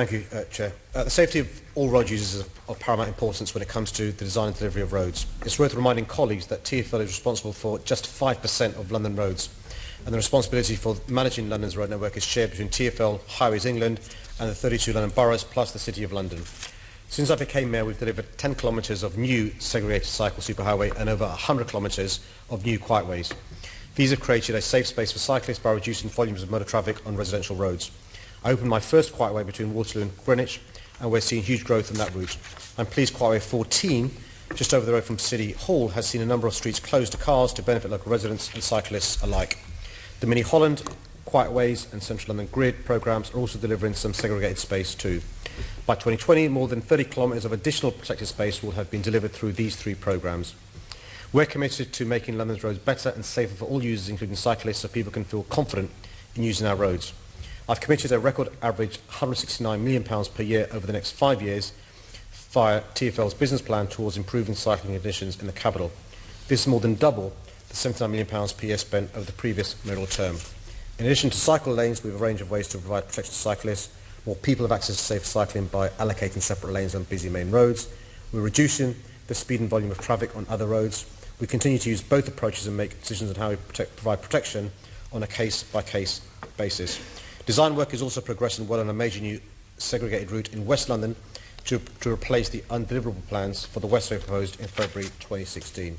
Thank you, Chair. The safety of all road users is of paramount importance when it comes to the design and delivery of roads. It's worth reminding colleagues that TfL is responsible for just 5% of London roads, and the responsibility for managing London's road network is shared between TfL, Highways England and the 32 London boroughs plus the City of London. Since I became Mayor, we've delivered 10 kilometres of new segregated cycle superhighway and over 100 kilometres of new quietways. These have created a safe space for cyclists by reducing volumes of motor traffic on residential roads. I opened my first quietway between Waterloo and Greenwich, and we're seeing huge growth on that route. I'm pleased quietway 14, just over the road from City Hall, has seen a number of streets closed to cars to benefit local residents and cyclists alike. The Mini Holland, quietways and Central London Grid programmes are also delivering some segregated space too. By 2020, more than 30 kilometres of additional protected space will have been delivered through these three programmes. We're committed to making London's roads better and safer for all users, including cyclists, so people can feel confident in using our roads. I've committed a record average £169 million per year over the next 5 years via TfL's business plan towards improving cycling conditions in the capital. This is more than double the £79 million per year spent over the previous mayoral term. In addition to cycle lanes, we have a range of ways to provide protection to cyclists. More people have access to safe cycling by allocating separate lanes on busy main roads. We're reducing the speed and volume of traffic on other roads. We continue to use both approaches and make decisions on how we provide protection on a case-by-case basis. Design work is also progressing well on a major new segregated route in West London to replace the undeliverable plans for the Westway proposed in February 2016.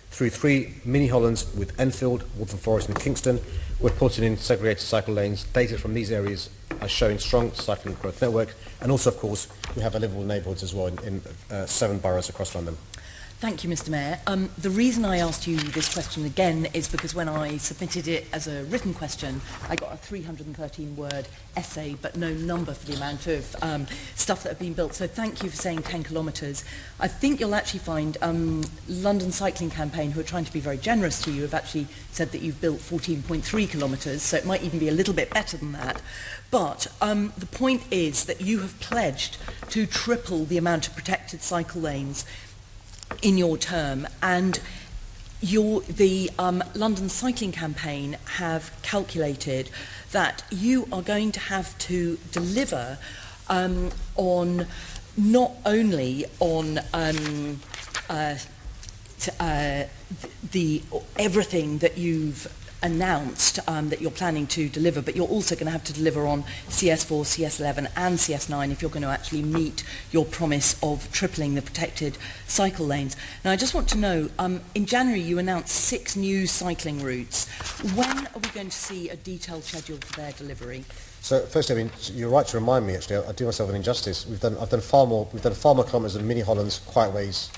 Through 3 mini Hollands with Enfield, Waltham Forest and Kingston, we're putting in segregated cycle lanes. Data from these areas are showing strong cycling growth network, and also, of course, we have a livable neighbourhoods as well in 7 boroughs across London. Thank you, Mr Mayor. The reason I asked you this question again is because when I submitted it as a written question, I got a 313-word essay, but no number for the amount of stuff that have been built. So thank you for saying 10 kilometres. I think you'll actually find London Cycling Campaign, who are trying to be very generous to you, have actually said that you've built 14.3 kilometres, so it might even be a little bit better than that. But the point is that you have pledged to triple the amount of protected cycle lanes in your term, and the London Cycling Campaign have calculated that you are going to have to deliver on not only on everything that you've announced that you're planning to deliver, but you're also going to have to deliver on CS4, CS11 and CS9 if you're going to actually meet your promise of tripling the protected cycle lanes. Now, I just want to know, in January you announced 6 new cycling routes. When are we going to see a detailed schedule for their delivery? So, firstly, I mean, you're right to remind me, actually, I do myself an injustice. We've done far more kilometres of mini Hollands, quietways.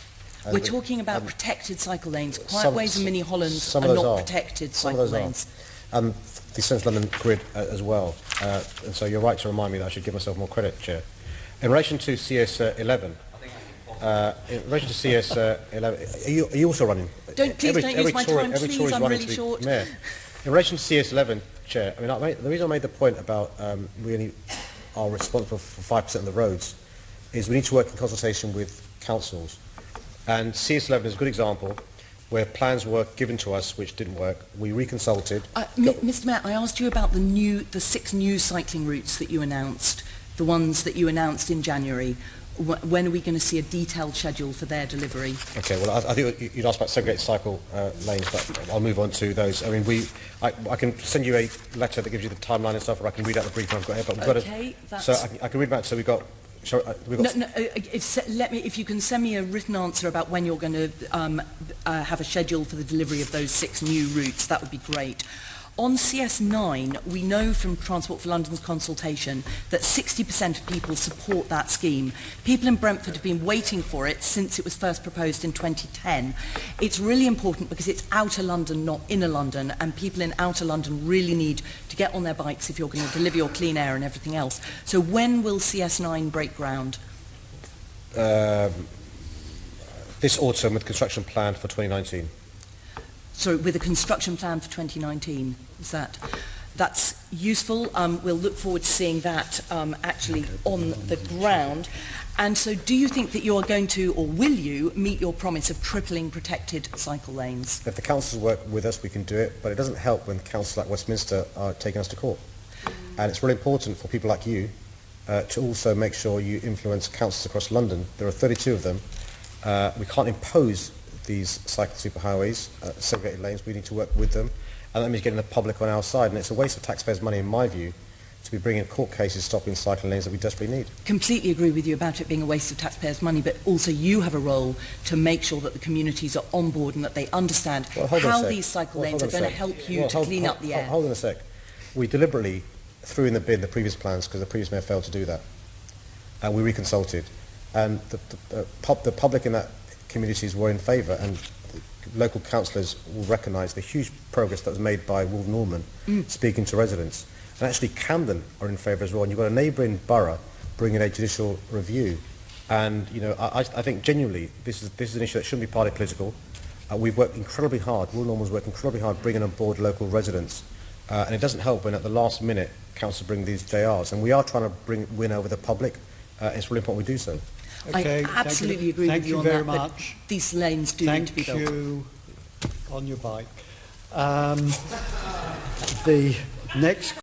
We're talking about protected cycle lanes. Quietways and mini Hollands are not protected cycle lanes. And the Central London Grid as well. And so you're right to remind me that I should give myself more credit, Chair. In relation to CS11, are you also running? Please don't use my time, please, I'm really short. Mayor. In relation to CS11, Chair, I mean, the reason I made the point about we only are responsible for 5% of the roads is we need to work in consultation with councils. And CS11 is a good example where plans were given to us which didn't work. We reconsulted. Mr Mayor, I asked you about the 6 new cycling routes that you announced, the ones that you announced in January. When are we going to see a detailed schedule for their delivery? Okay, well, I think you'd asked about segregated cycle lanes, but I'll move on to those. I mean, I can send you a letter that gives you the timeline and stuff, or I can read out the brief I've got here. But we've got so I can read back. So we've got. If you can send me a written answer about when you're going to have a schedule for the delivery of those 6 new routes, that would be great. On CS9, we know from Transport for London's consultation that 60% of people support that scheme. People in Brentford have been waiting for it since it was first proposed in 2010. It's really important because it's outer London, not inner London, and people in outer London really need to get on their bikes if you're going to deliver your clean air and everything else. So when will CS9 break ground? This autumn with construction planned for 2019. So with a construction plan for 2019, that's useful. We'll look forward to seeing that actually on the ground. And so do you think that you are going to, or will you, meet your promise of tripling protected cycle lanes? If the councils work with us, we can do it, but it doesn't help when councils like Westminster are taking us to court. And it's really important for people like you to also make sure you influence councils across London. There are 32 of them. We can't impose these cycle superhighways, segregated lanes. We need to work with them, and that means getting the public on our side. And it's a waste of taxpayers' money, in my view, to be bringing court cases stopping cycling lanes that we desperately need. Completely agree with you about it being a waste of taxpayers' money, but also you have a role to make sure that the communities are on board and that they understand how these cycle lanes are going to help you to clean up the air. Hold on a sec. We deliberately threw in the bin the previous plans because the previous mayor failed to do that. And we reconsulted. And the public in that communities were in favour, and local councillors will recognise the huge progress that was made by Wolf Norman speaking to residents. And actually Camden are in favour as well. And you've got a neighbouring borough bringing a judicial review. And you know, I think genuinely this is an issue that shouldn't be party political. We've worked incredibly hard. Wolf Norman's worked incredibly hard bringing on board local residents. And it doesn't help when at the last minute councils bring these JRs. And we are trying to win over the public. It's really important we do so. Okay, I absolutely agree with you on that, but these lanes do need to be built. Thank you on your bike. The next